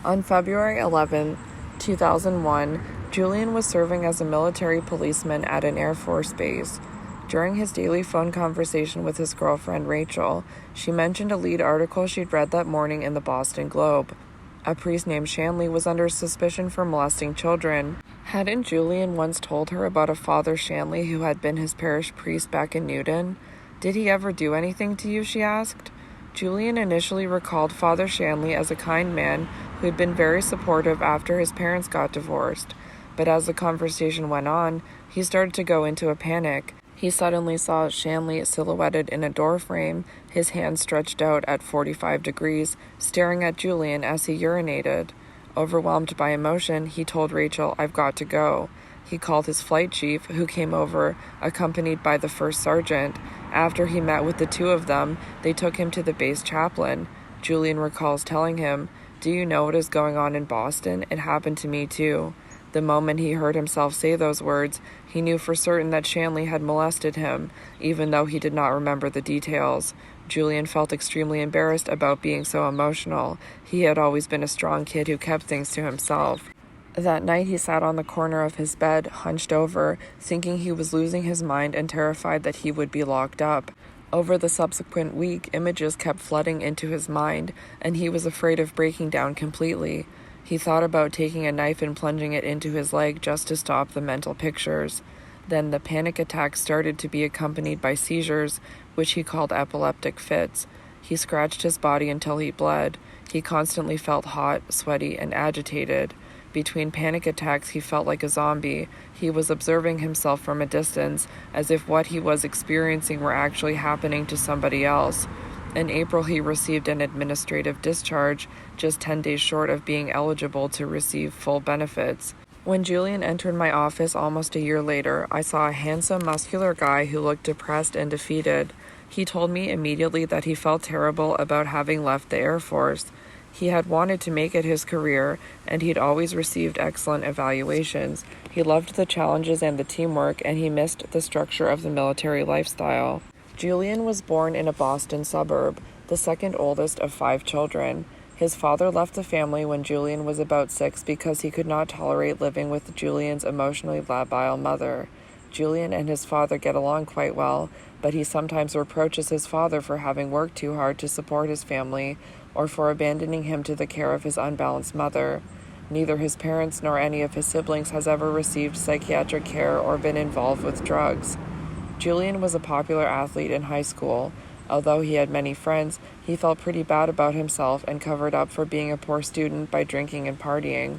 On February 11, 2001, Julian was serving as a military policeman at an Air Force base. During his daily phone conversation with his girlfriend, Rachel, she mentioned a lead article she'd read that morning in the Boston Globe. A priest named Shanley was under suspicion for molesting children. Hadn't Julian once told her about a Father Shanley who had been his parish priest back in Newton? "Did he ever do anything to you?" she asked. Julian initially recalled Father Shanley as a kind man who had been very supportive after his parents got divorced. But as the conversation went on, he started to go into a panic. He suddenly saw Shanley silhouetted in a doorframe, his hand stretched out at 45 degrees, staring at Julian as he urinated. Overwhelmed by emotion, he told Rachel, "I've got to go." He called his flight chief, who came over, accompanied by the first sergeant. After he met with the two of them, they took him to the base chaplain. Julian recalls telling him, "Do you know what is going on in Boston? It happened to me too." The moment he heard himself say those words, he knew for certain that Shanley had molested him, even though he did not remember the details. Julian felt extremely embarrassed about being so emotional. He had always been a strong kid who kept things to himself. That night he sat on the corner of his bed, hunched over, thinking he was losing his mind and terrified that he would be locked up. Over the subsequent week, images kept flooding into his mind, and he was afraid of breaking down completely. He thought about taking a knife and plunging it into his leg just to stop the mental pictures. Then the panic attacks started to be accompanied by seizures, which he called epileptic fits. He scratched his body until he bled. He constantly felt hot, sweaty, and agitated. Between panic attacks, he felt like a zombie. He was observing himself from a distance, as if what he was experiencing were actually happening to somebody else. In April, he received an administrative discharge, just 10 days short of being eligible to receive full benefits. When Julian entered my office almost a year later, I saw a handsome, muscular guy who looked depressed and defeated. He told me immediately that he felt terrible about having left the Air Force. He had wanted to make it his career, and he'd always received excellent evaluations. He loved the challenges and the teamwork, and he missed the structure of the military lifestyle. Julian was born in a Boston suburb, the second oldest of 5 children. His father left the family when Julian was about 6 because he could not tolerate living with Julian's emotionally labile mother. Julian and his father get along quite well, but he sometimes reproaches his father for having worked too hard to support his family or for abandoning him to the care of his unbalanced mother. Neither his parents nor any of his siblings has ever received psychiatric care or been involved with drugs. Julian was a popular athlete in high school. Although he had many friends, he felt pretty bad about himself and covered up for being a poor student by drinking and partying.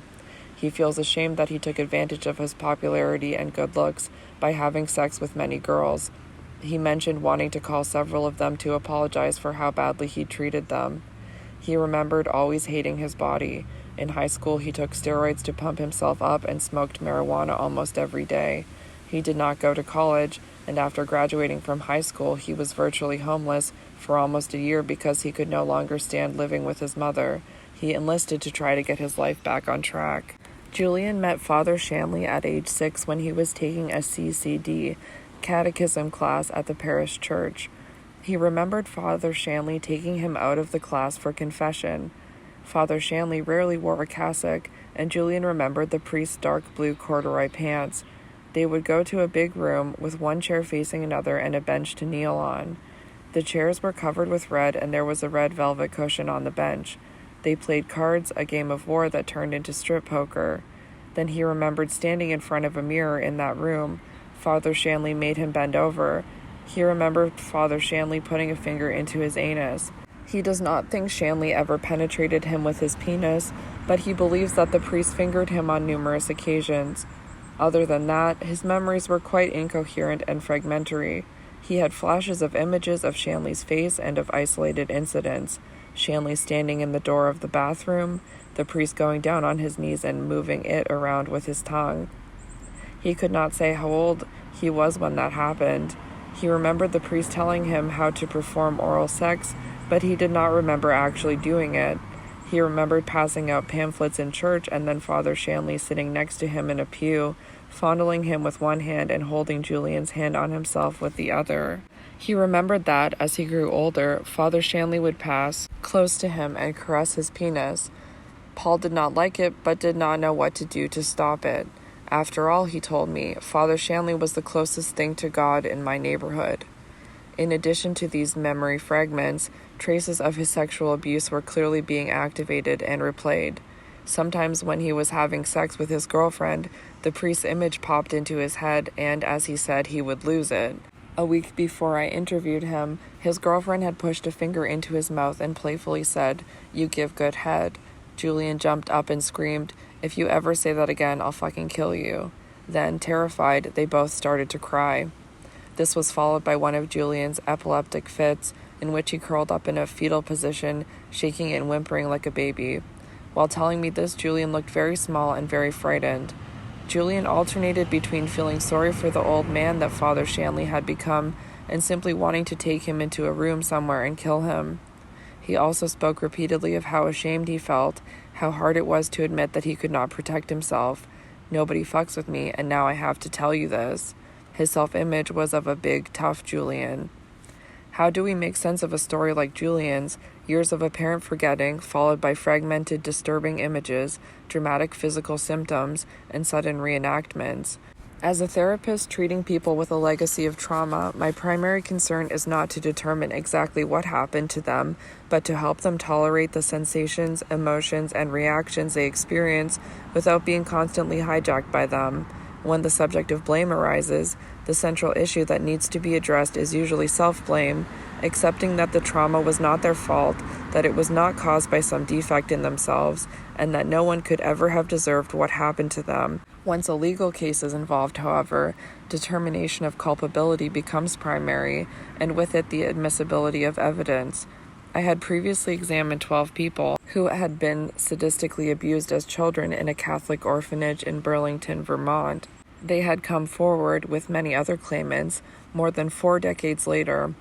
He feels ashamed that he took advantage of his popularity and good looks by having sex with many girls. He mentioned wanting to call several of them to apologize for how badly he treated them. He remembered always hating his body. In high school, he took steroids to pump himself up and smoked marijuana almost every day. He did not go to college, and after graduating from high school, he was virtually homeless for almost a year because he could no longer stand living with his mother. He enlisted to try to get his life back on track. Julian met Father Shanley at age 6 when he was taking a CCD, catechism class at the parish church. He remembered Father Shanley taking him out of the class for confession. Father Shanley rarely wore a cassock, and Julian remembered the priest's dark blue corduroy pants. They would go to a big room with one chair facing another and a bench to kneel on. The chairs were covered with red, and there was a red velvet cushion on the bench. They played cards, a game of war that turned into strip poker. Then he remembered standing in front of a mirror in that room. Father Shanley made him bend over. He remembered Father Shanley putting a finger into his anus. He does not think Shanley ever penetrated him with his penis, but he believes that the priest fingered him on numerous occasions. Other than that, his memories were quite incoherent and fragmentary. He had flashes of images of Shanley's face and of isolated incidents. Shanley standing in the door of the bathroom, the priest going down on his knees and moving it around with his tongue. He could not say how old he was when that happened. He remembered the priest telling him how to perform oral sex, but he did not remember actually doing it. He remembered passing out pamphlets in church and then Father Shanley sitting next to him in a pew, fondling him with one hand and holding Julian's hand on himself with the other. He remembered that, as he grew older, Father Shanley would pass close to him and caress his penis. Paul did not like it, but did not know what to do to stop it. After all, he told me, Father Shanley was the closest thing to God in my neighborhood. In addition to these memory fragments, traces of his sexual abuse were clearly being activated and replayed. Sometimes when he was having sex with his girlfriend, the priest's image popped into his head, and as he said, he would lose it. A week before I interviewed him, his girlfriend had pushed a finger into his mouth and playfully said, "You give good head." Julian jumped up and screamed, "If you ever say that again, I'll fucking kill you." Then, terrified, they both started to cry. This was followed by one of Julian's epileptic fits, in which he curled up in a fetal position, shaking and whimpering like a baby. While telling me this, Julian looked very small and very frightened. Julian alternated between feeling sorry for the old man that Father Shanley had become and simply wanting to take him into a room somewhere and kill him. He also spoke repeatedly of how ashamed he felt, how hard it was to admit that he could not protect himself. "Nobody fucks with me, and now I have to tell you this." His self-image was of a big, tough Julian. How do we make sense of a story like Julian's, years of apparent forgetting, followed by fragmented, disturbing images, dramatic physical symptoms, and sudden reenactments? As a therapist treating people with a legacy of trauma, my primary concern is not to determine exactly what happened to them, but to help them tolerate the sensations, emotions, and reactions they experience without being constantly hijacked by them. When the subject of blame arises, the central issue that needs to be addressed is usually self-blame, accepting that the trauma was not their fault, that it was not caused by some defect in themselves, and that no one could ever have deserved what happened to them. Once a legal case is involved, however, determination of culpability becomes primary, and with it the admissibility of evidence. I had previously examined 12 people who had been sadistically abused as children in a Catholic orphanage in Burlington, Vermont. They had come forward with many other claimants more than 4 decades later,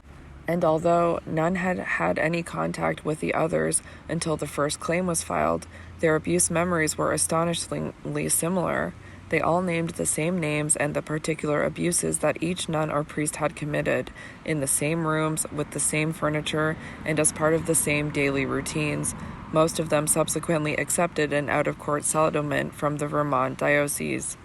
and although none had had any contact with the others until the first claim was filed, their abuse memories were astonishingly similar. They all named the same names and the particular abuses that each nun or priest had committed, in the same rooms, with the same furniture, and as part of the same daily routines. Most of them subsequently accepted an out-of-court settlement from the Vermont diocese.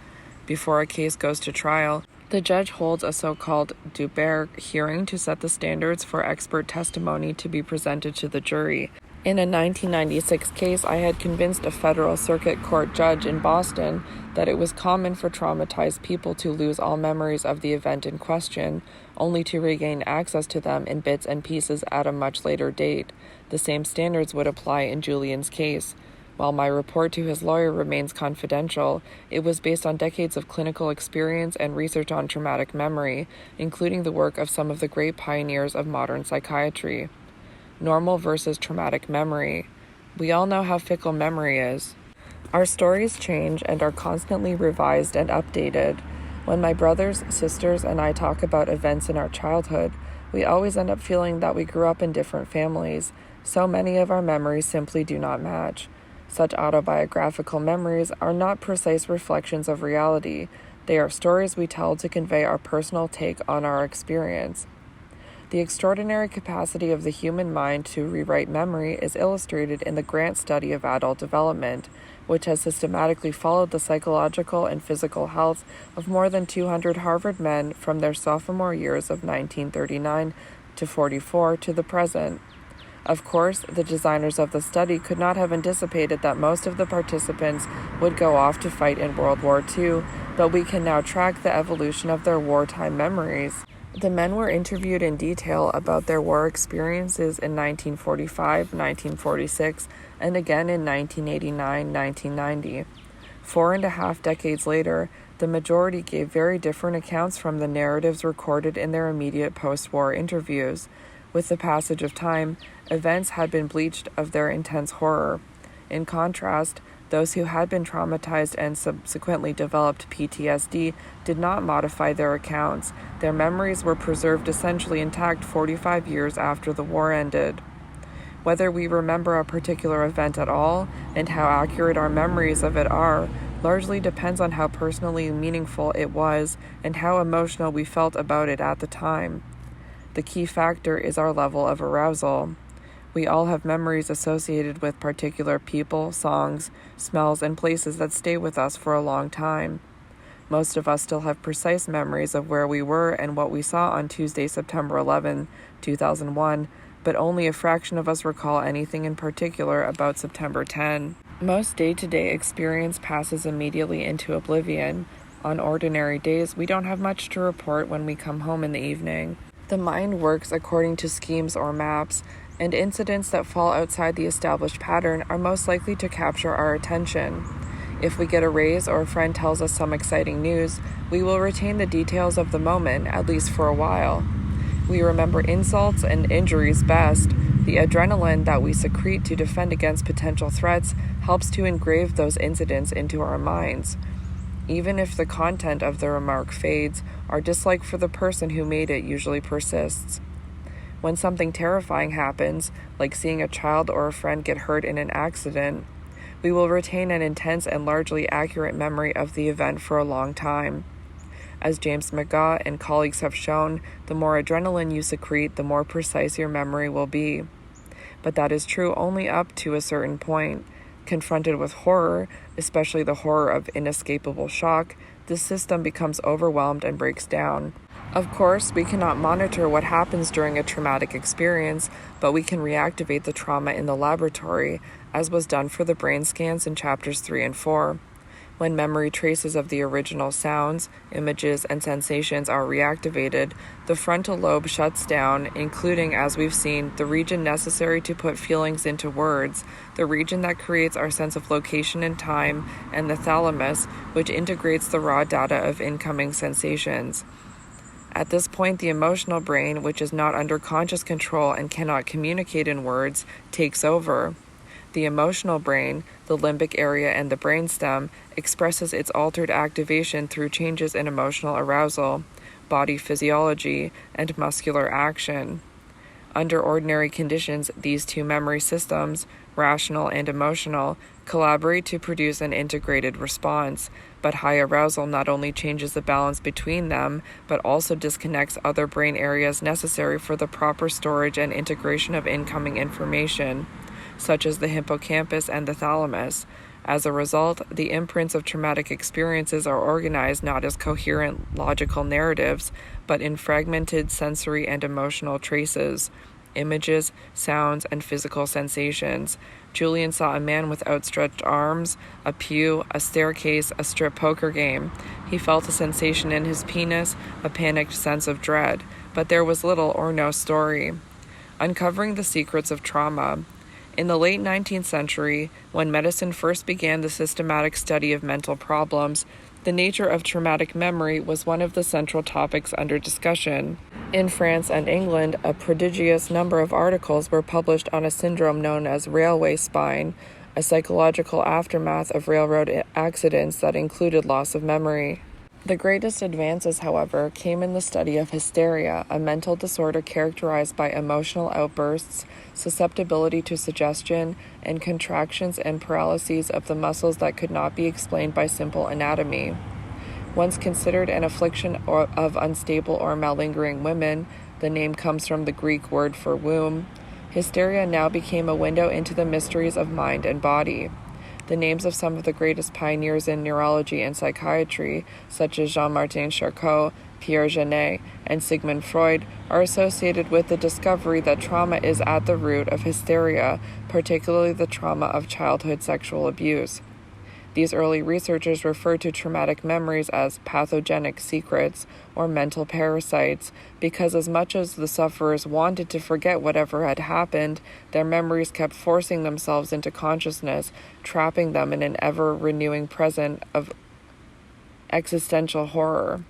Before a case goes to trial, the judge holds a so-called Duber hearing to set the standards for expert testimony to be presented to the jury. In a 1996 case, I had convinced a federal circuit court judge in Boston that it was common for traumatized people to lose all memories of the event in question, only to regain access to them in bits and pieces at a much later date. The same standards would apply in Julian's case. While my report to his lawyer remains confidential, it was based on decades of clinical experience and research on traumatic memory, including the work of some of the great pioneers of modern psychiatry. Normal versus traumatic memory. We all know how fickle memory is. Our stories change and are constantly revised and updated. When my brothers, sisters, and I talk about events in our childhood, we always end up feeling that we grew up in different families. So many of our memories simply do not match. Such autobiographical memories are not precise reflections of reality. They are stories we tell to convey our personal take on our experience. The extraordinary capacity of the human mind to rewrite memory is illustrated in the Grant study of adult development, which has systematically followed the psychological and physical health of more than 200 Harvard men from their sophomore years of 1939 to 44 to the present. Of course, the designers of the study could not have anticipated that most of the participants would go off to fight in World War II, but we can now track the evolution of their wartime memories. The men were interviewed in detail about their war experiences in 1945, 1946, and again in 1989, 1990. 4.5 decades later, the majority gave very different accounts from the narratives recorded in their immediate post-war interviews. With the passage of time, events had been bleached of their intense horror. In contrast, those who had been traumatized and subsequently developed PTSD did not modify their accounts. Their memories were preserved essentially intact 45 years after the war ended. Whether we remember a particular event at all, and how accurate our memories of it are, largely depends on how personally meaningful it was and how emotional we felt about it at the time. The key factor is our level of arousal. We all have memories associated with particular people, songs, smells, and places that stay with us for a long time. Most of us still have precise memories of where we were and what we saw on Tuesday, September 11, 2001, but only a fraction of us recall anything in particular about September 10. Most day-to-day experience passes immediately into oblivion. On ordinary days, we don't have much to report when we come home in the evening. The mind works according to schemes or maps, and incidents that fall outside the established pattern are most likely to capture our attention. If we get a raise or a friend tells us some exciting news, we will retain the details of the moment, at least for a while. We remember insults and injuries best. The adrenaline that we secrete to defend against potential threats helps to engrave those incidents into our minds. Even if the content of the remark fades, our dislike for the person who made it usually persists. When something terrifying happens, like seeing a child or a friend get hurt in an accident, we will retain an intense and largely accurate memory of the event for a long time. As James McGaugh and colleagues have shown, the more adrenaline you secrete, the more precise your memory will be. But that is true only up to a certain point. Confronted with horror, especially the horror of inescapable shock, the system becomes overwhelmed and breaks down. Of course, we cannot monitor what happens during a traumatic experience, but we can reactivate the trauma in the laboratory, as was done for the brain scans in chapters 3 and 4. When memory traces of the original sounds, images, and sensations are reactivated, the frontal lobe shuts down, including, as we've seen, the region necessary to put feelings into words, the region that creates our sense of location and time, and the thalamus, which integrates the raw data of incoming sensations. At this point, the emotional brain, which is not under conscious control and cannot communicate in words, takes over. The emotional brain, the limbic area and the brainstem, expresses its altered activation through changes in emotional arousal, body physiology, and muscular action. Under ordinary conditions, these two memory systems, rational and emotional, collaborate to produce an integrated response, but high arousal not only changes the balance between them, but also disconnects other brain areas necessary for the proper storage and integration of incoming information, such as the hippocampus and the thalamus. As a result, the imprints of traumatic experiences are organized not as coherent logical narratives, but in fragmented sensory and emotional traces, images, sounds, and physical sensations. Julian saw a man with outstretched arms, a pew, a staircase, a strip poker game. He felt a sensation in his penis, a panicked sense of dread, but there was little or no story. Uncovering the secrets of trauma. In the late 19th century, when medicine first began the systematic study of mental problems, the nature of traumatic memory was one of the central topics under discussion. In France and England, a prodigious number of articles were published on a syndrome known as railway spine, a psychological aftermath of railroad accidents that included loss of memory. The greatest advances, however, came in the study of hysteria, a mental disorder characterized by emotional outbursts, susceptibility to suggestion, and contractions and paralyses of the muscles that could not be explained by simple anatomy. Once considered an affliction of unstable or malingering women, the name comes from the Greek word for womb, hysteria now became a window into the mysteries of mind and body. The names of some of the greatest pioneers in neurology and psychiatry, such as Jean-Martin Charcot, Pierre Janet, and Sigmund Freud, are associated with the discovery that trauma is at the root of hysteria, particularly the trauma of childhood sexual abuse. These early researchers referred to traumatic memories as pathogenic secrets or mental parasites because as much as the sufferers wanted to forget whatever had happened, their memories kept forcing themselves into consciousness, trapping them in an ever-renewing present of existential horror.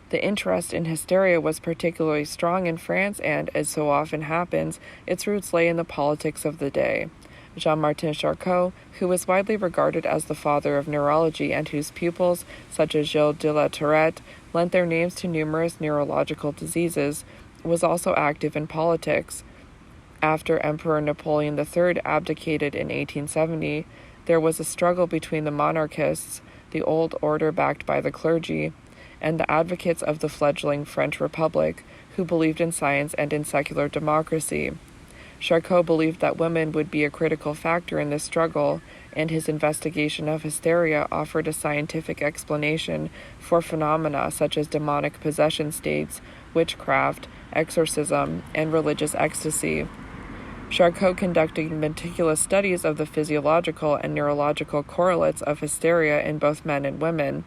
The interest in hysteria was particularly strong in France and, as so often happens, its roots lay in the politics of the day. Jean-Martin Charcot, who was widely regarded as the father of neurology and whose pupils, such as Gilles de la Tourette, lent their names to numerous neurological diseases, was also active in politics. After Emperor Napoleon III abdicated in 1870, there was a struggle between the monarchists, the old order backed by the clergy, and the advocates of the fledgling French Republic, who believed in science and in secular democracy. Charcot believed that women would be a critical factor in this struggle, and his investigation of hysteria offered a scientific explanation for phenomena such as demonic possession states, witchcraft, exorcism, and religious ecstasy. Charcot conducted meticulous studies of the physiological and neurological correlates of hysteria in both men and women,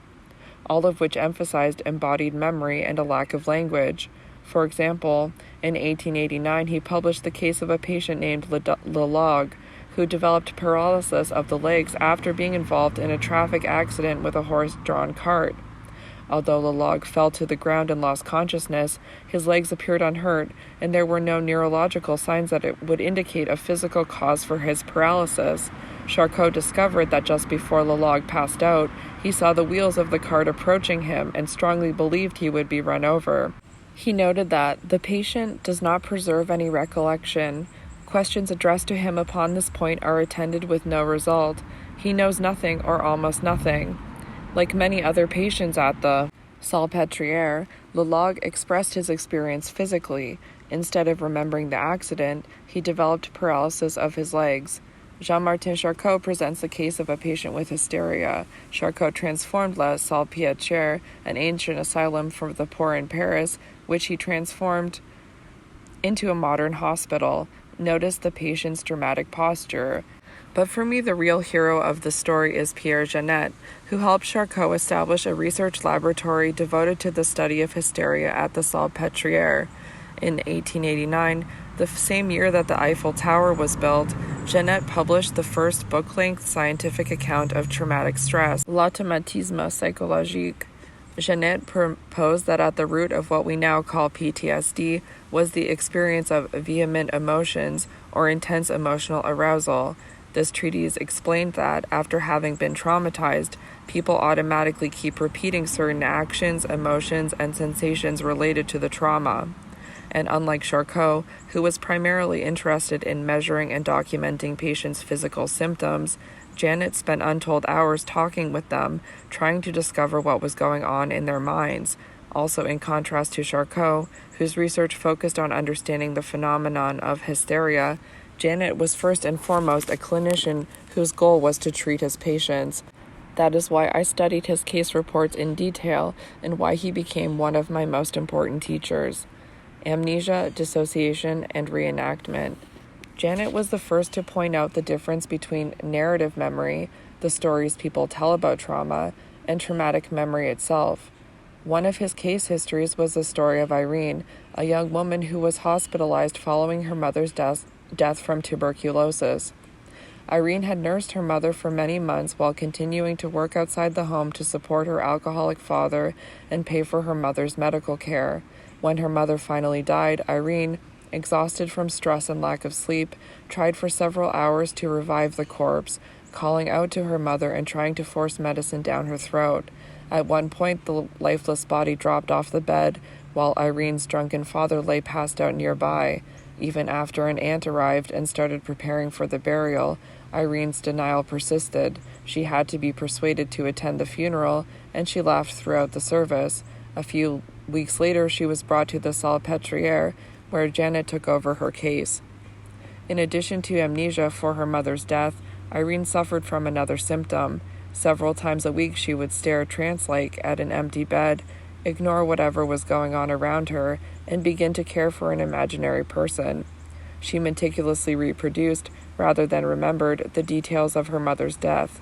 all of which emphasized embodied memory and a lack of language. For example, in 1889, he published the case of a patient named Lelog, who developed paralysis of the legs after being involved in a traffic accident with a horse-drawn cart. Although Lelog fell to the ground and lost consciousness, his legs appeared unhurt, and there were no neurological signs that it would indicate a physical cause for his paralysis. Charcot discovered that just before Lelog passed out, he saw the wheels of the cart approaching him and strongly believed he would be run over. He noted that the patient does not preserve any recollection. Questions addressed to him upon this point are attended with no result. He knows nothing or almost nothing. Like many other patients at the Salpêtrière, Lelog expressed his experience physically. Instead of remembering the accident, he developed paralysis of his legs. Jean-Martin Charcot presents the case of a patient with hysteria. Charcot transformed La Salpêtrière, an ancient asylum for the poor in Paris, which he transformed into a modern hospital. Notice the patient's dramatic posture. But for me, the real hero of the story is Pierre Janet, who helped Charcot establish a research laboratory devoted to the study of hysteria at the Salpêtrière. In 1889, the same year that the Eiffel Tower was built, Janet published the first book-length scientific account of traumatic stress, l'automatisme psychologique. Janet proposed that at the root of what we now call PTSD was the experience of vehement emotions or intense emotional arousal. This treatise explained that, after having been traumatized, people automatically keep repeating certain actions, emotions, and sensations related to the trauma. And unlike Charcot, who was primarily interested in measuring and documenting patients' physical symptoms, Janet spent untold hours talking with them, trying to discover what was going on in their minds. Also, in contrast to Charcot, whose research focused on understanding the phenomenon of hysteria, Janet was first and foremost a clinician whose goal was to treat his patients. That is why I studied his case reports in detail and why he became one of my most important teachers. Amnesia, dissociation, and reenactment. Janet was the first to point out the difference between narrative memory, the stories people tell about trauma, and traumatic memory itself. One of his case histories was the story of Irene, a young woman who was hospitalized following her mother's death from tuberculosis. Irene had nursed her mother for many months while continuing to work outside the home to support her alcoholic father and pay for her mother's medical care. When her mother finally died, Irene, exhausted from stress and lack of sleep, tried for several hours to revive the corpse, calling out to her mother and trying to force medicine down her throat. At one point, the lifeless body dropped off the bed, while Irene's drunken father lay passed out nearby. Even after an aunt arrived and started preparing for the burial, Irene's denial persisted. She had to be persuaded to attend the funeral, and she laughed throughout the service. A few weeks later, she was brought to the Salpêtrière, where Janet took over her case. In addition to amnesia for her mother's death, Irene suffered from another symptom. Several times a week, she would stare trance-like at an empty bed, ignore whatever was going on around her, and begin to care for an imaginary person. She meticulously reproduced, rather than remembered, the details of her mother's death.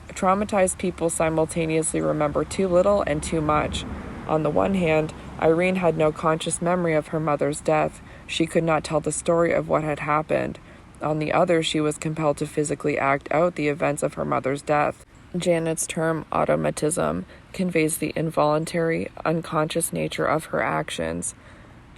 Traumatized people simultaneously remember too little and too much. On the one hand, Irene had no conscious memory of her mother's death. She could not tell the story of what had happened. On the other, she was compelled to physically act out the events of her mother's death. Janet's term, automatism, conveys the involuntary, unconscious nature of her actions.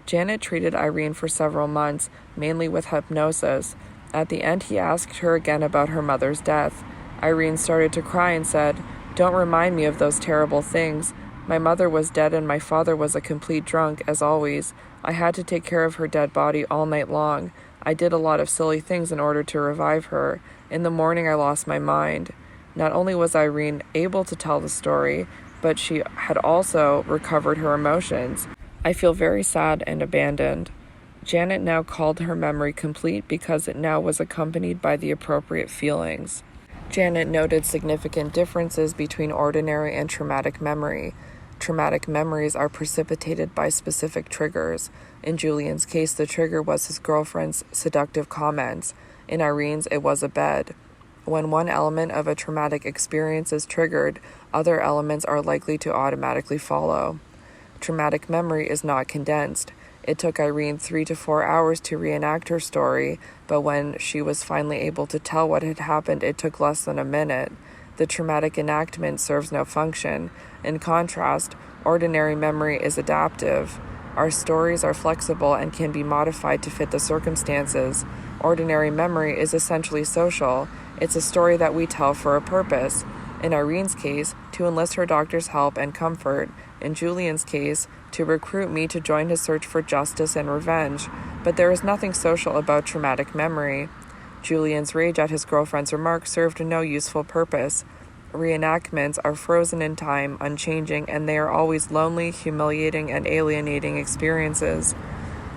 Janet treated Irene for several months, mainly with hypnosis. At the end, he asked her again about her mother's death. Irene started to cry and said, "Don't remind me of those terrible things. My mother was dead and my father was a complete drunk, as always. I had to take care of her dead body all night long. I did a lot of silly things in order to revive her. In the morning, I lost my mind." Not only was Irene able to tell the story, but she had also recovered her emotions. "I feel very sad and abandoned." Janet now called her memory complete because it now was accompanied by the appropriate feelings. Janet noted significant differences between ordinary and traumatic memory. Traumatic memories are precipitated by specific triggers. In Julian's case, the trigger was his girlfriend's seductive comments. In Irene's, it was a bed. When one element of a traumatic experience is triggered, other elements are likely to automatically follow. Traumatic memory is not condensed. It took Irene 3 to 4 hours to reenact her story, but when she was finally able to tell what had happened, it took less than a minute. The traumatic enactment serves no function. In contrast, ordinary memory is adaptive. Our stories are flexible and can be modified to fit the circumstances. Ordinary memory is essentially social. It's a story that we tell for a purpose. In Irene's case, to enlist her doctor's help and comfort. In Julian's case, to recruit me to join his search for justice and revenge. But there is nothing social about traumatic memory. Julian's rage at his girlfriend's remarks served no useful purpose. Reenactments are frozen in time, unchanging, and they are always lonely, humiliating, and alienating experiences.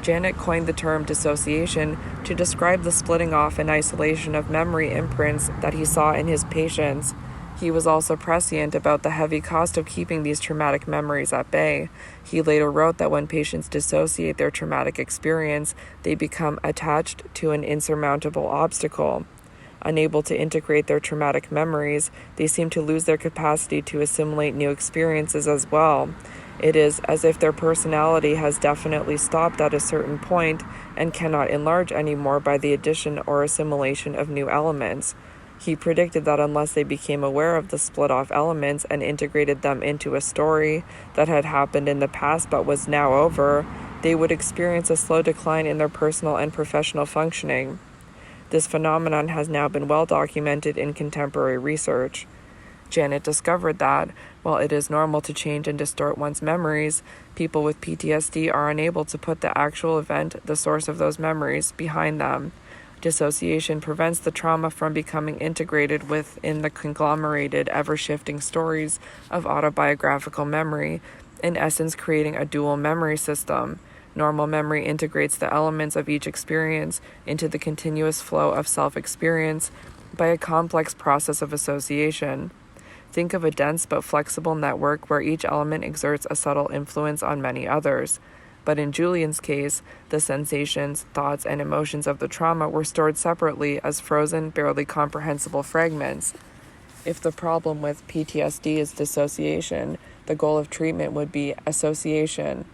Janet coined the term dissociation to describe the splitting off and isolation of memory imprints that he saw in his patients. He was also prescient about the heavy cost of keeping these traumatic memories at bay. He later wrote that when patients dissociate their traumatic experience, they become attached to an insurmountable obstacle. Unable to integrate their traumatic memories, they seem to lose their capacity to assimilate new experiences as well. It is as if their personality has definitely stopped at a certain point and cannot enlarge anymore by the addition or assimilation of new elements. He predicted that unless they became aware of the split-off elements and integrated them into a story that had happened in the past but was now over, they would experience a slow decline in their personal and professional functioning. This phenomenon has now been well documented in contemporary research. Janet discovered that, while it is normal to change and distort one's memories, people with PTSD are unable to put the actual event, the source of those memories, behind them. Dissociation prevents the trauma from becoming integrated within the conglomerated, ever-shifting stories of autobiographical memory, in essence creating a dual memory system. Normal memory integrates the elements of each experience into the continuous flow of self-experience by a complex process of association. Think of a dense but flexible network where each element exerts a subtle influence on many others. But in Julian's case, the sensations, thoughts, and emotions of the trauma were stored separately as frozen, barely comprehensible fragments. If the problem with PTSD is dissociation, the goal of treatment would be association,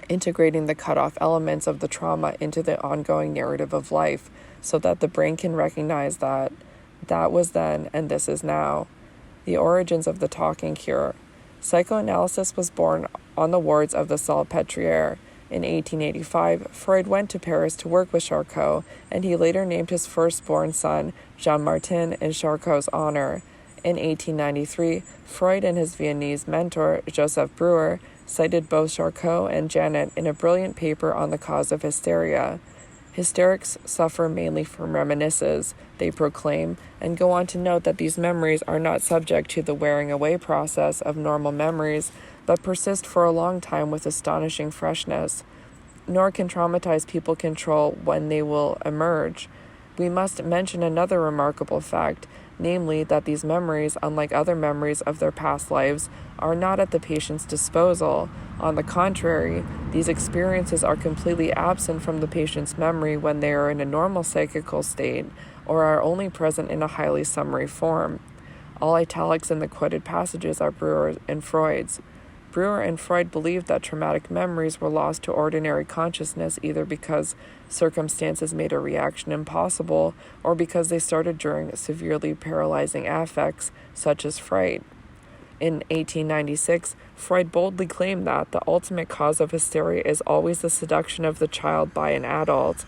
integrating the cut-off elements of the trauma into the ongoing narrative of life so that the brain can recognize that was then and this is now. The origins of the talking cure. Psychoanalysis was born on the wards of the Salpêtrière. In 1885, Freud went to Paris to work with Charcot, and he later named his firstborn son Jean-Martin in Charcot's honor. In 1893, Freud and his Viennese mentor, Joseph Breuer, cited both Charcot and Janet in a brilliant paper on the cause of hysteria. Hysterics suffer mainly from reminiscences, they proclaim, and go on to note that these memories are not subject to the wearing away process of normal memories, but persist for a long time with astonishing freshness. Nor can traumatized people control when they will emerge. We must mention another remarkable fact, namely that these memories, unlike other memories of their past lives, are not at the patient's disposal. On the contrary, these experiences are completely absent from the patient's memory when they are in a normal psychical state, or are only present in a highly summary form. All italics in the quoted passages are Breuer and Freud's. Breuer and Freud believed that traumatic memories were lost to ordinary consciousness either because circumstances made a reaction impossible or because they started during severely paralyzing affects, such as fright. In 1896, Freud boldly claimed that the ultimate cause of hysteria is always the seduction of the child by an adult.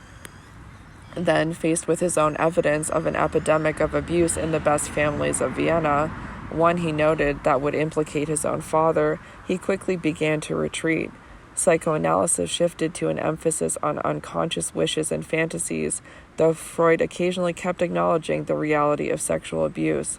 Then, faced with his own evidence of an epidemic of abuse in the best families of Vienna, one he noted that would implicate his own father, he quickly began to retreat. Psychoanalysis shifted to an emphasis on unconscious wishes and fantasies, though Freud occasionally kept acknowledging the reality of sexual abuse.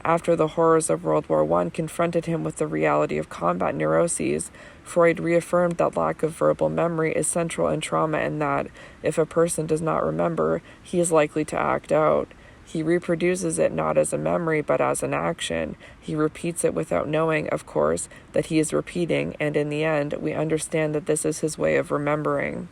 After the horrors of World War I confronted him with the reality of combat neuroses, Freud reaffirmed that lack of verbal memory is central in trauma and that, if a person does not remember, he is likely to act out. He reproduces it not as a memory but as an action. He repeats it without knowing, of course, that he is repeating, and in the end, we understand that this is his way of remembering.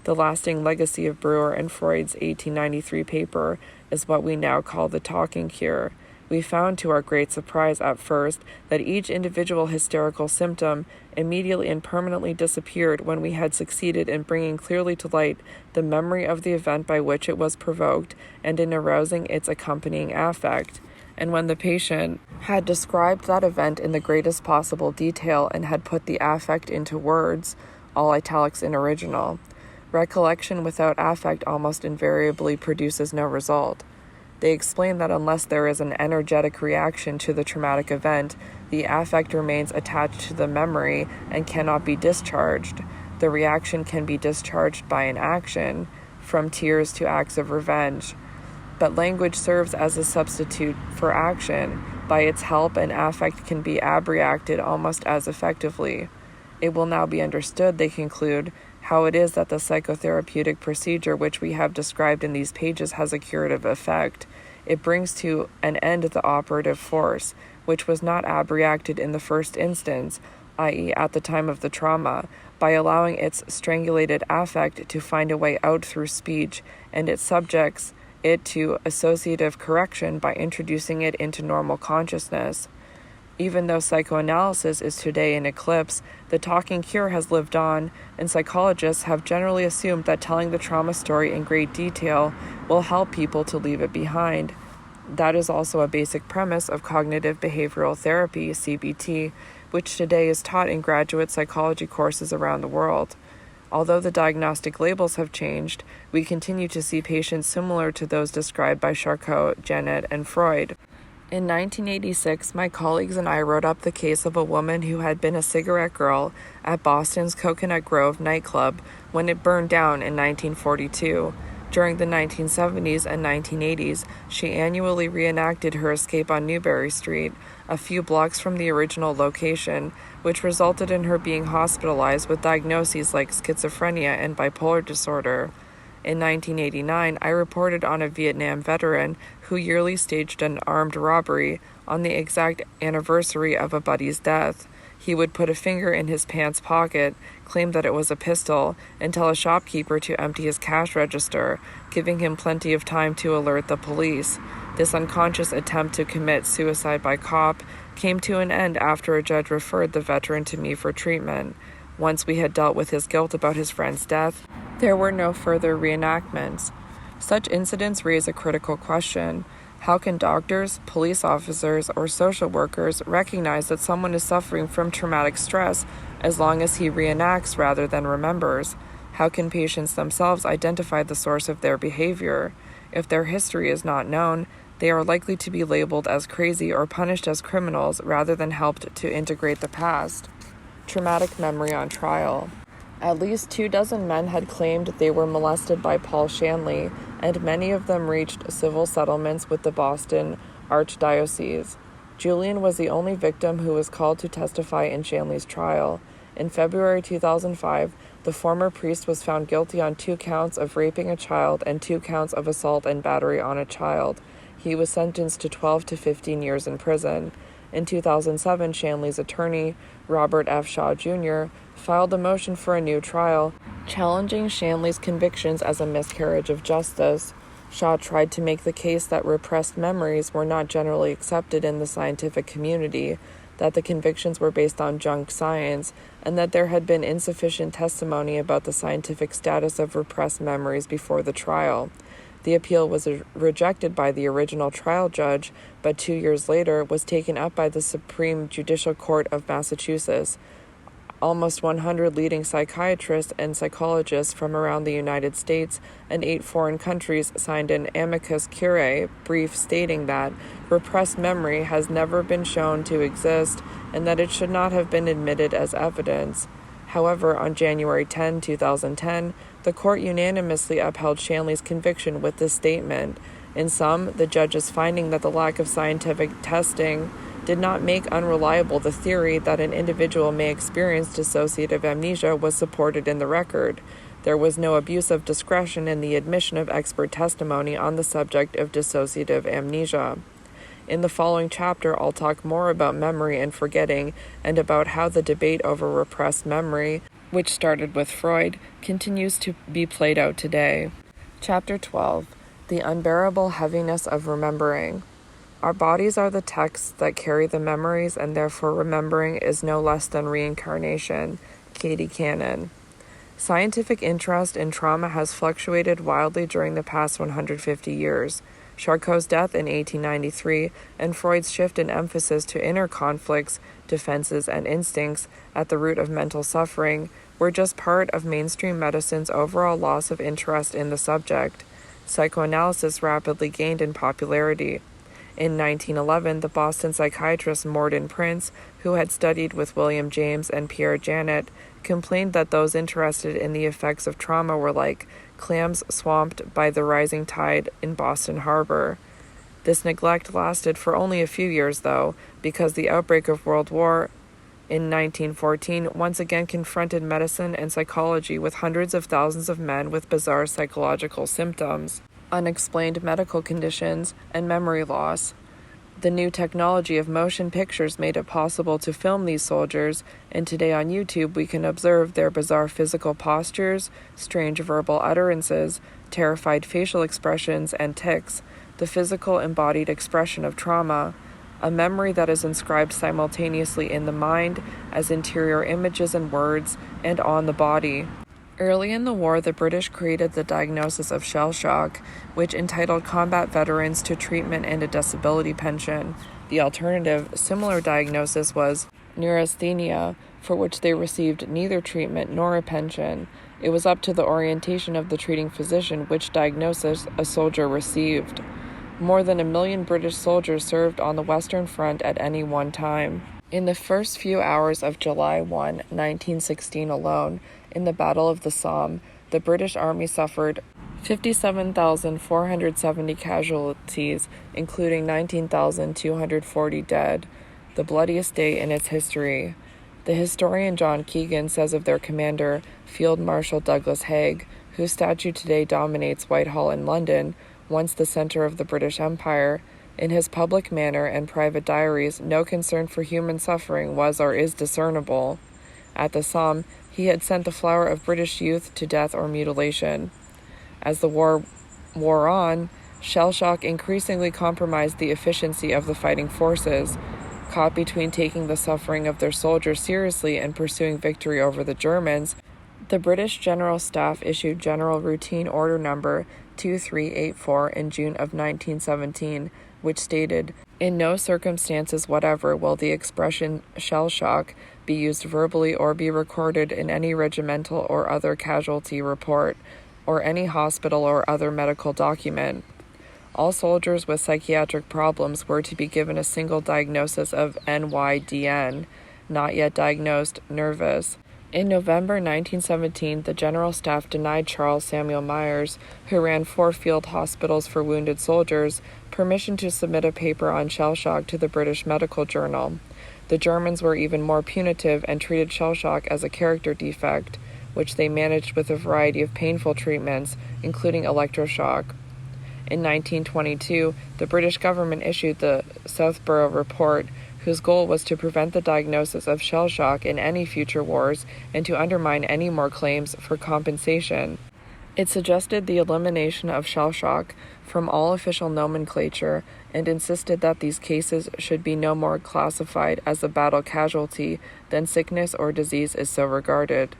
The lasting legacy of Breuer and Freud's 1893 paper is what we now call the talking cure. We found to our great surprise at first that each individual hysterical symptom immediately and permanently disappeared when we had succeeded in bringing clearly to light the memory of the event by which it was provoked and in arousing its accompanying affect. And when the patient had described that event in the greatest possible detail and had put the affect into words, all italics in original, recollection without affect almost invariably produces no result. They explain that unless there is an energetic reaction to the traumatic event, the affect remains attached to the memory and cannot be discharged. The reaction can be discharged by an action, from tears to acts of revenge. But language serves as a substitute for action. By its help, an affect can be abreacted almost as effectively. It will now be understood, they conclude, how it is that the psychotherapeutic procedure which we have described in these pages has a curative effect. It brings to an end the operative force, which was not abreacted in the first instance, i.e. at the time of the trauma, by allowing its strangulated affect to find a way out through speech, and it subjects it to associative correction by introducing it into normal consciousness. Even though psychoanalysis is today in eclipse, the talking cure has lived on, and psychologists have generally assumed that telling the trauma story in great detail will help people to leave it behind. That is also a basic premise of cognitive behavioral therapy, CBT, which today is taught in graduate psychology courses around the world. Although the diagnostic labels have changed, we continue to see patients similar to those described by Charcot, Janet, and Freud. In 1986, my colleagues and I wrote up the case of a woman who had been a cigarette girl at Boston's Coconut Grove nightclub when it burned down in 1942. During the 1970s and 1980s, she annually reenacted her escape on Newbury Street, a few blocks from the original location, which resulted in her being hospitalized with diagnoses like schizophrenia and bipolar disorder. In 1989, I reported on a Vietnam veteran who yearly staged an armed robbery on the exact anniversary of a buddy's death. He would put a finger in his pants pocket, claim that it was a pistol, and tell a shopkeeper to empty his cash register, giving him plenty of time to alert the police. This unconscious attempt to commit suicide by cop came to an end after a judge referred the veteran to me for treatment. Once we had dealt with his guilt about his friend's death, there were no further reenactments. Such incidents raise a critical question. How can doctors, police officers, or social workers recognize that someone is suffering from traumatic stress as long as he reenacts rather than remembers? How can patients themselves identify the source of their behavior? If their history is not known, they are likely to be labeled as crazy or punished as criminals rather than helped to integrate the past. Traumatic memory on trial. At least 24 men had claimed they were molested by Paul Shanley, and many of them reached civil settlements with the Boston Archdiocese. Julian was the only victim who was called to testify in Shanley's trial. In February 2005, the former priest was found guilty on 2 counts of raping a child and 2 counts of assault and battery on a child. He was sentenced to 12 to 15 years in prison. In 2007, Shanley's attorney, Robert F. Shaw Jr., filed a motion for a new trial, challenging Shanley's convictions as a miscarriage of justice. Shaw tried to make the case that repressed memories were not generally accepted in the scientific community, that the convictions were based on junk science, and that there had been insufficient testimony about the scientific status of repressed memories before the trial. The appeal was rejected by the original trial judge, but 2 years later was taken up by the Supreme Judicial Court of Massachusetts. Almost 100 leading psychiatrists and psychologists from around the United States and 8 foreign countries signed an amicus curiae brief stating that repressed memory has never been shown to exist and that it should not have been admitted as evidence. However, on January 10, 2010, the court unanimously upheld Shanley's conviction with this statement: In some, the judge's finding that the lack of scientific testing did not make unreliable the theory that an individual may experience dissociative amnesia was supported in the record. There was no abuse of discretion in the admission of expert testimony on the subject of dissociative amnesia. In the following chapter, I'll talk more about memory and forgetting and about how the debate over repressed memory, which started with Freud, continues to be played out today. Chapter 12. The unbearable heaviness of remembering. Our bodies are the texts that carry the memories, and therefore remembering is no less than reincarnation. Katie Cannon. Scientific interest in trauma has fluctuated wildly during the past 150 years. Charcot's death in 1893 and Freud's shift in emphasis to inner conflicts, defenses, and instincts at the root of mental suffering were just part of mainstream medicine's overall loss of interest in the subject. Psychoanalysis rapidly gained in popularity. In 1911, the Boston psychiatrist Morden Prince, who had studied with William James and Pierre Janet, complained that those interested in the effects of trauma were like clams swamped by the rising tide in Boston Harbor. This neglect lasted for only a few years, though, because the outbreak of World War in 1914 once again confronted medicine and psychology with hundreds of thousands of men with bizarre psychological symptoms, unexplained medical conditions, and memory loss. The new technology of motion pictures made it possible to film these soldiers, and today on YouTube we can observe their bizarre physical postures, strange verbal utterances, terrified facial expressions, and tics, the physical embodied expression of trauma, a memory that is inscribed simultaneously in the mind as interior images and words, and on the body. Early in the war, the British created the diagnosis of shell shock, which entitled combat veterans to treatment and a disability pension. The alternative, similar diagnosis was neurasthenia, for which they received neither treatment nor a pension. It was up to the orientation of the treating physician which diagnosis a soldier received. More than 1 million British soldiers served on the Western Front at any one time. In the first few hours of July 1, 1916 alone, in the Battle of the Somme, the British Army suffered 57,470 casualties, including 19,240 dead, the bloodiest day in its history. The historian John Keegan says of their commander, Field Marshal Douglas Haig, whose statue today dominates Whitehall in London, once the center of the British Empire, in his public manner and private diaries, no concern for human suffering was or is discernible. At the Somme, he had sent the flower of British youth to death or mutilation. As the war wore on, shell shock increasingly compromised the efficiency of the fighting forces. Caught between taking the suffering of their soldiers seriously and pursuing victory over the Germans, the British General Staff issued General Routine Order Number 2384 in June of 1917, which stated, "In no circumstances whatever will the expression shell shock be used verbally or be recorded in any regimental or other casualty report, or any hospital or other medical document. All soldiers with psychiatric problems were to be given a single diagnosis of NYDN, not yet diagnosed, nervous." In November 1917, the General Staff denied Charles Samuel Myers, who ran 4 field hospitals for wounded soldiers, permission to submit a paper on shell shock to the British Medical Journal. The Germans were even more punitive and treated shell shock as a character defect, which they managed with a variety of painful treatments, including electroshock. In 1922, the British government issued the Southborough Report, whose goal was to prevent the diagnosis of shell shock in any future wars and to undermine any more claims for compensation. It suggested the elimination of shell shock from all official nomenclature and insisted that these cases should be no more classified as a battle casualty than sickness or disease is so regarded.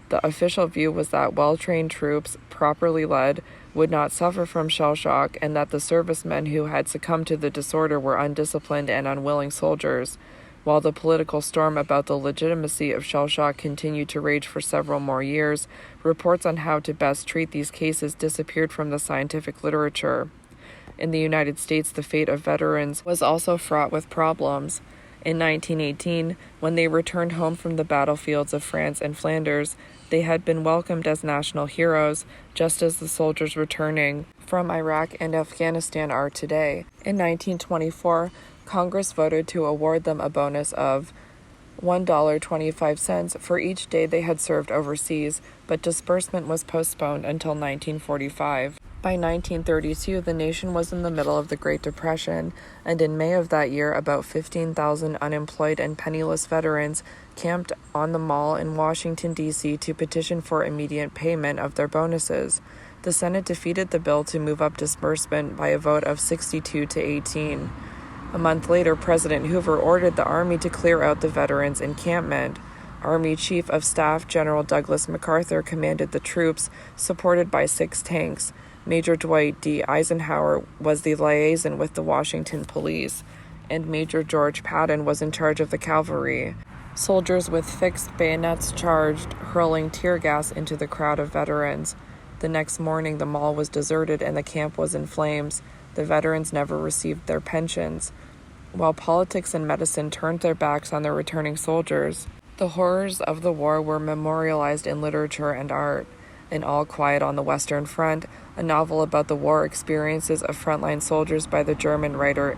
The official view was that well-trained troops, properly led, would not suffer from shell shock, and that the servicemen who had succumbed to the disorder were undisciplined and unwilling soldiers. While the political storm about the legitimacy of shell shock continued to rage for several more years, reports on how to best treat these cases disappeared from the scientific literature. In the United States, the fate of veterans was also fraught with problems. In 1918, when they returned home from the battlefields of France and Flanders, they had been welcomed as national heroes, just as the soldiers returning from Iraq and Afghanistan are today. In 1924, Congress voted to award them a bonus of $1.25 for each day they had served overseas, but disbursement was postponed until 1945. By 1932, the nation was in the middle of the Great Depression, and in May of that year, about 15,000 unemployed and penniless veterans camped on the Mall in Washington, D.C. to petition for immediate payment of their bonuses. The Senate defeated the bill to move up disbursement by a vote of 62 to 18. A month later, President Hoover ordered the Army to clear out the veterans' encampment. Army Chief of Staff General Douglas MacArthur commanded the troops, supported by 6 tanks. Major Dwight D. Eisenhower was the liaison with the Washington police, and Major George Patton was in charge of the cavalry. Soldiers with fixed bayonets charged, hurling tear gas into the crowd of veterans. The next morning, the mall was deserted and the camp was in flames. The veterans never received their pensions. While politics and medicine turned their backs on the returning soldiers, the horrors of the war were memorialized in literature and art. In All Quiet on the Western Front, a novel about the war experiences of frontline soldiers by the German writer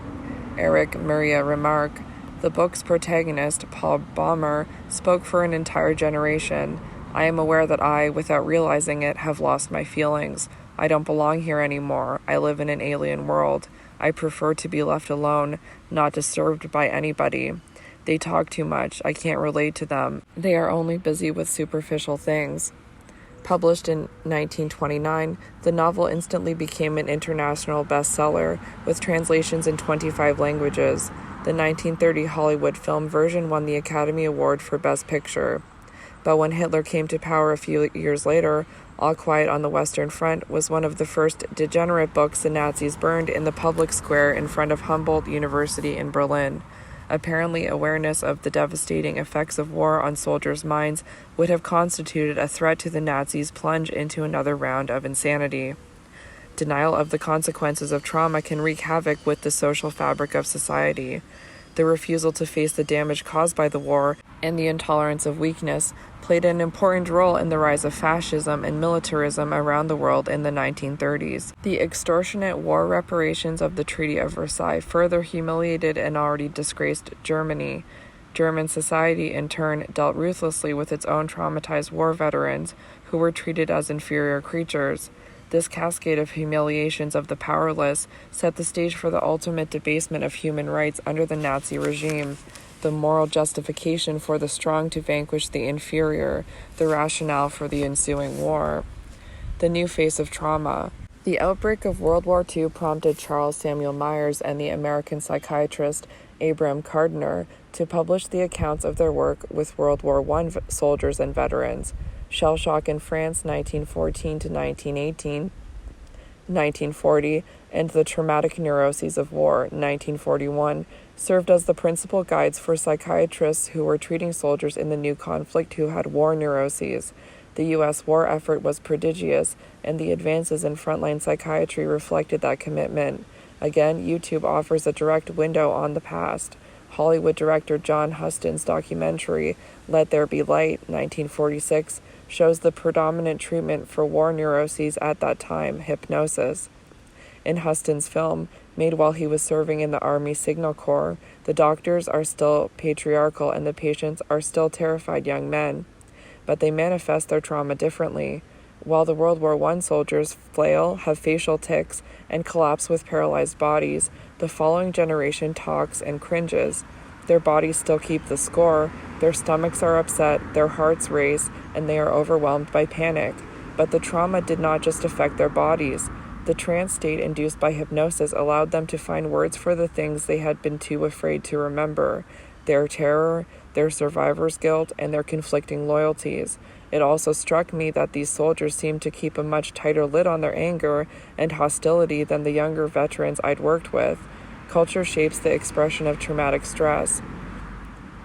Erich Maria Remarque, the book's protagonist, Paul Baumer, spoke for an entire generation. I am aware that I, without realizing it, have lost my feelings. I don't belong here anymore. I live in an alien world. I prefer to be left alone, not disturbed by anybody. They talk too much. I can't relate to them. They are only busy with superficial things. Published in 1929, the novel instantly became an international bestseller, with translations in 25 languages. The 1930 Hollywood film version won the Academy Award for Best Picture. But when Hitler came to power a few years later, All Quiet on the Western Front was one of the first degenerate books the Nazis burned in the public square in front of Humboldt University in Berlin. Apparently, awareness of the devastating effects of war on soldiers' minds would have constituted a threat to the Nazis' plunge into another round of insanity. Denial of the consequences of trauma can wreak havoc with the social fabric of society. The refusal to face the damage caused by the war and the intolerance of weakness played an important role in the rise of fascism and militarism around the world in the 1930s. The extortionate war reparations of the Treaty of Versailles further humiliated an already disgraced Germany. German society, in turn, dealt ruthlessly with its own traumatized war veterans, who were treated as inferior creatures. This cascade of humiliations of the powerless set the stage for the ultimate debasement of human rights under the Nazi regime, the moral justification for the strong to vanquish the inferior, the rationale for the ensuing war. The new face of trauma. The outbreak of World War II prompted Charles Samuel Myers and the American psychiatrist Abram Gardner to publish the accounts of their work with World War I soldiers and veterans. Shell shock in France, 1914 to 1918, 1940, and the traumatic neuroses of war, 1941, served as the principal guides for psychiatrists who were treating soldiers in the new conflict who had war neuroses. The U.S. war effort was prodigious, and the advances in frontline psychiatry reflected that commitment. Again, YouTube offers a direct window on the past. Hollywood director John Huston's documentary, Let There Be Light, 1946, shows the predominant treatment for war neuroses at that time, hypnosis. In Huston's film, made while he was serving in the Army Signal Corps, the doctors are still patriarchal and the patients are still terrified young men. But they manifest their trauma differently. While the World War I soldiers flail, have facial tics, and collapse with paralyzed bodies, the following generation talks and cringes. Their bodies still keep the score, their stomachs are upset, their hearts race, and they are overwhelmed by panic. But the trauma did not just affect their bodies. The trance state induced by hypnosis allowed them to find words for the things they had been too afraid to remember: their terror, their survivor's guilt, and their conflicting loyalties. It also struck me that these soldiers seemed to keep a much tighter lid on their anger and hostility than the younger veterans I'd worked with. Culture shapes the expression of traumatic stress.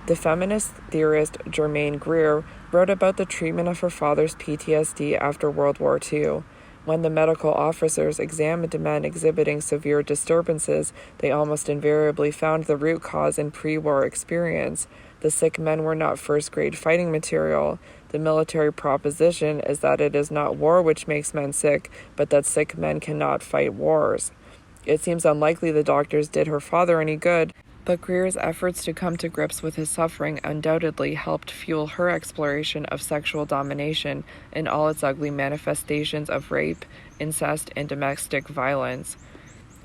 The feminist theorist Germaine Greer wrote about the treatment of her father's PTSD after World War II. When the medical officers examined men exhibiting severe disturbances, they almost invariably found the root cause in pre-war experience. The sick men were not first-grade fighting material. The military proposition is that it is not war which makes men sick, but that sick men cannot fight wars. It seems unlikely the doctors did her father any good, but Greer's efforts to come to grips with his suffering undoubtedly helped fuel her exploration of sexual domination in all its ugly manifestations of rape, incest, and domestic violence.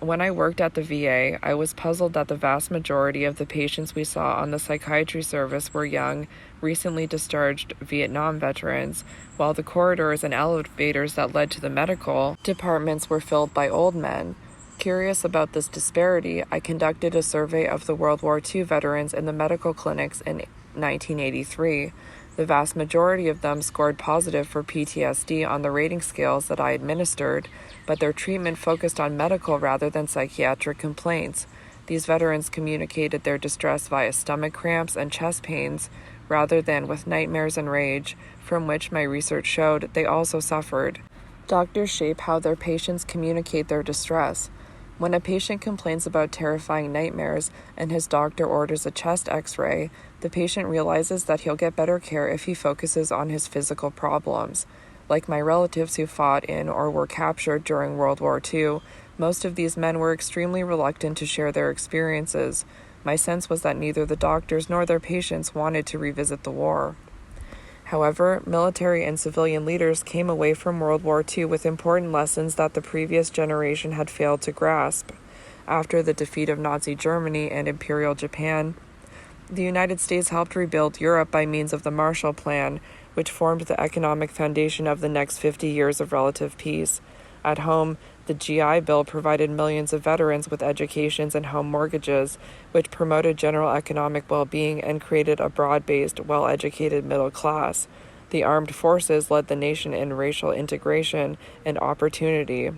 When I worked at the VA, I was puzzled that the vast majority of the patients we saw on the psychiatry service were young, recently discharged Vietnam veterans, while the corridors and elevators that led to the medical departments were filled by old men. Curious about this disparity, I conducted a survey of the World War II veterans in the medical clinics in 1983. The vast majority of them scored positive for PTSD on the rating scales that I administered, but their treatment focused on medical rather than psychiatric complaints. These veterans communicated their distress via stomach cramps and chest pains, rather than with nightmares and rage, from which my research showed they also suffered. Doctors shape how their patients communicate their distress. When a patient complains about terrifying nightmares and his doctor orders a chest x-ray, the patient realizes that he'll get better care if he focuses on his physical problems. Like my relatives who fought in or were captured during World War II, most of these men were extremely reluctant to share their experiences. My sense was that neither the doctors nor their patients wanted to revisit the war. However, military and civilian leaders came away from World War II with important lessons that the previous generation had failed to grasp. After the defeat of Nazi Germany and Imperial Japan, the United States helped rebuild Europe by means of the Marshall Plan, which formed the economic foundation of the next 50 years of relative peace. At home, the GI Bill provided millions of veterans with educations and home mortgages, which promoted general economic well-being and created a broad-based, well-educated middle class. The armed forces led the nation in racial integration and opportunity.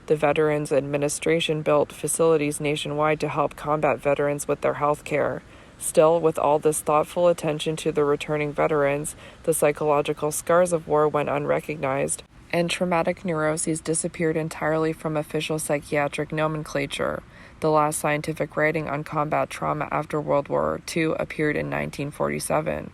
The Veterans Administration built facilities nationwide to help combat veterans with their health care. Still, with all this thoughtful attention to the returning veterans, the psychological scars of war went unrecognized, and traumatic neuroses disappeared entirely from official psychiatric nomenclature. The last scientific writing on combat trauma after World War II appeared in 1947.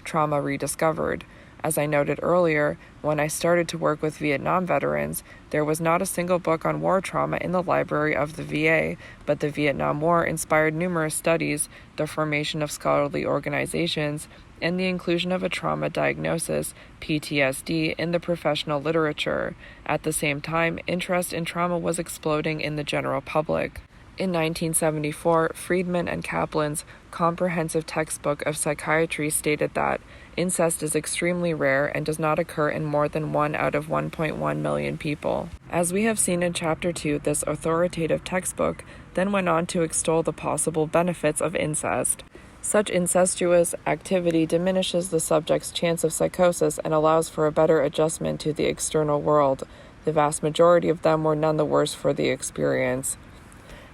Trauma rediscovered. As I noted earlier, when I started to work with Vietnam veterans, there was not a single book on war trauma in the library of the VA, but the Vietnam War inspired numerous studies, the formation of scholarly organizations, and the inclusion of a trauma diagnosis, PTSD, in the professional literature. At the same time, interest in trauma was exploding in the general public. In 1974, Friedman and Kaplan's comprehensive textbook of psychiatry stated that incest is extremely rare and does not occur in more than 1 out of 1.1 million people. As we have seen in Chapter 2, this authoritative textbook then went on to extol the possible benefits of incest. Such incestuous activity diminishes the subject's chance of psychosis and allows for a better adjustment to the external world. The vast majority of them were none the worse for the experience.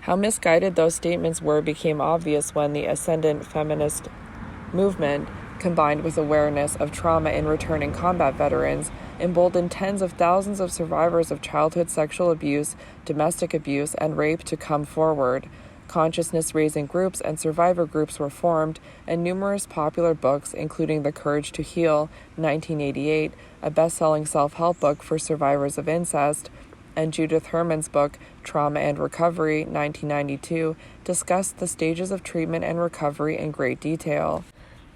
How misguided those statements were became obvious when the ascendant feminist movement, combined with awareness of trauma in returning combat veterans, emboldened tens of thousands of survivors of childhood sexual abuse, domestic abuse, and rape to come forward. Consciousness-raising groups and survivor groups were formed, and numerous popular books, including The Courage to Heal, 1988, a best-selling self-help book for survivors of incest, and Judith Herman's book, Trauma and Recovery, 1992, discussed the stages of treatment and recovery in great detail.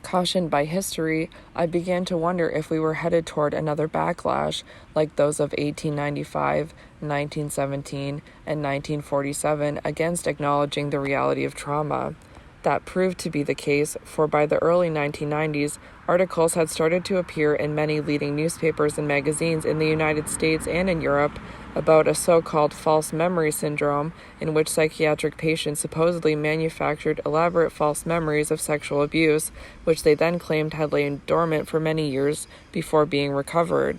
Cautioned by history, I began to wonder if we were headed toward another backlash like those of 1895, 1917, and 1947 against acknowledging the reality of trauma. That proved to be the case, for by the early 1990s, articles had started to appear in many leading newspapers and magazines in the United States and in Europe about a so-called false memory syndrome in which psychiatric patients supposedly manufactured elaborate false memories of sexual abuse, which they then claimed had lain dormant for many years before being recovered.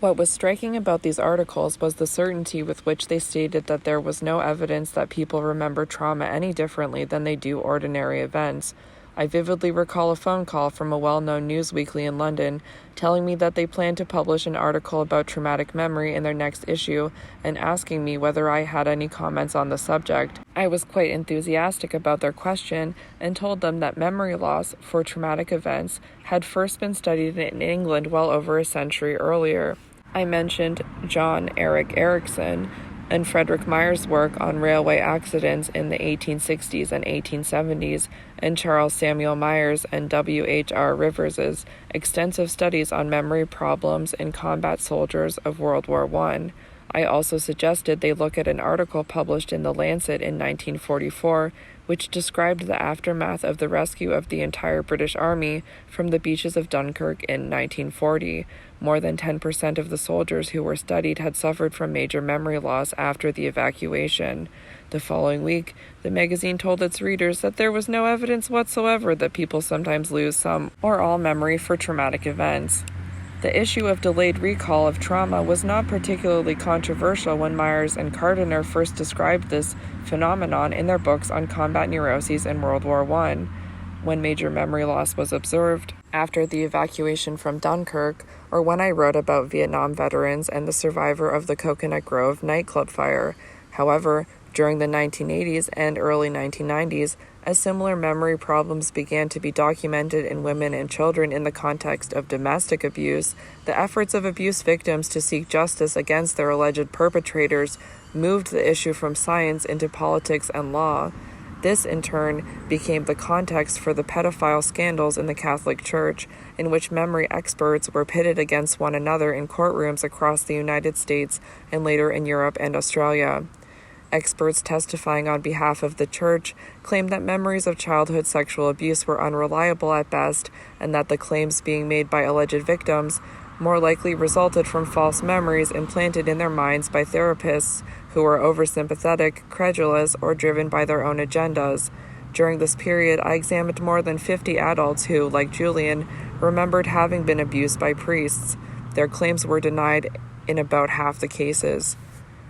What was striking about these articles was the certainty with which they stated that there was no evidence that people remember trauma any differently than they do ordinary events. I vividly recall a phone call from a well-known news weekly in London telling me that they planned to publish an article about traumatic memory in their next issue and asking me whether I had any comments on the subject. I was quite enthusiastic about their question and told them that memory loss for traumatic events had first been studied in England well over a century earlier. I mentioned John Erik Erikson and Frederick Myers' work on railway accidents in the 1860s and 1870s, and Charles Samuel Myers and W.H.R. Rivers's extensive studies on memory problems in combat soldiers of World War I. I also suggested they look at an article published in The Lancet in 1944, which described the aftermath of the rescue of the entire British Army from the beaches of Dunkirk in 1940. More than 10% of the soldiers who were studied had suffered from major memory loss after the evacuation. The following week, the magazine told its readers that there was no evidence whatsoever that people sometimes lose some or all memory for traumatic events. The issue of delayed recall of trauma was not particularly controversial when Myers and Gardiner first described this phenomenon in their books on combat neuroses in World War I. When major memory loss was observed after the evacuation from Dunkirk, or when I wrote about Vietnam veterans and the survivor of the Coconut Grove nightclub fire. However, during the 1980s and early 1990s, as similar memory problems began to be documented in women and children in the context of domestic abuse, the efforts of abuse victims to seek justice against their alleged perpetrators moved the issue from science into politics and law. This, in turn, became the context for the pedophile scandals in the Catholic Church, in which memory experts were pitted against one another in courtrooms across the United States and later in Europe and Australia. Experts testifying on behalf of the Church claimed that memories of childhood sexual abuse were unreliable at best, and that the claims being made by alleged victims more likely resulted from false memories implanted in their minds by therapists who were oversympathetic, credulous, or driven by their own agendas. During this period, I examined more than 50 adults who, like Julian, remembered having been abused by priests. Their claims were denied in about half the cases.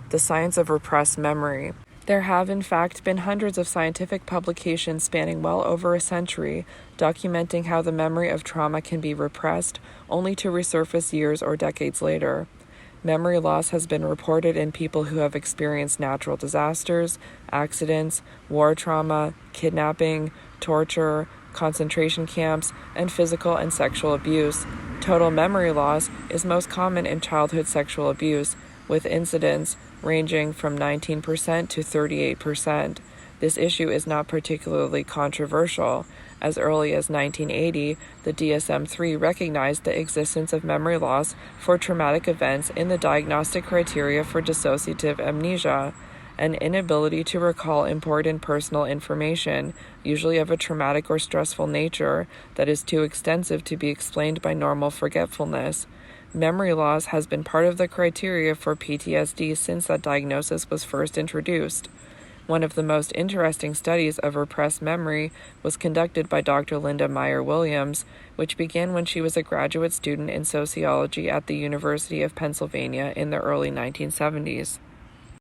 The science of repressed memory. There have, in fact, been hundreds of scientific publications spanning well over a century, documenting how the memory of trauma can be repressed, only to resurface years or decades later. Memory loss has been reported in people who have experienced natural disasters, accidents, war trauma, kidnapping, torture, concentration camps, and physical and sexual abuse. Total memory loss is most common in childhood sexual abuse, with incidents ranging from 19% to 38%. This issue is not particularly controversial. As early as 1980, the DSM-3 recognized the existence of memory loss for traumatic events in the diagnostic criteria for dissociative amnesia, an inability to recall important personal information, usually of a traumatic or stressful nature, that is too extensive to be explained by normal forgetfulness. Memory loss has been part of the criteria for PTSD since that diagnosis was first introduced. One of the most interesting studies of repressed memory was conducted by Dr. Linda Meyer Williams, which began when she was a graduate student in sociology at the University of Pennsylvania in the early 1970s.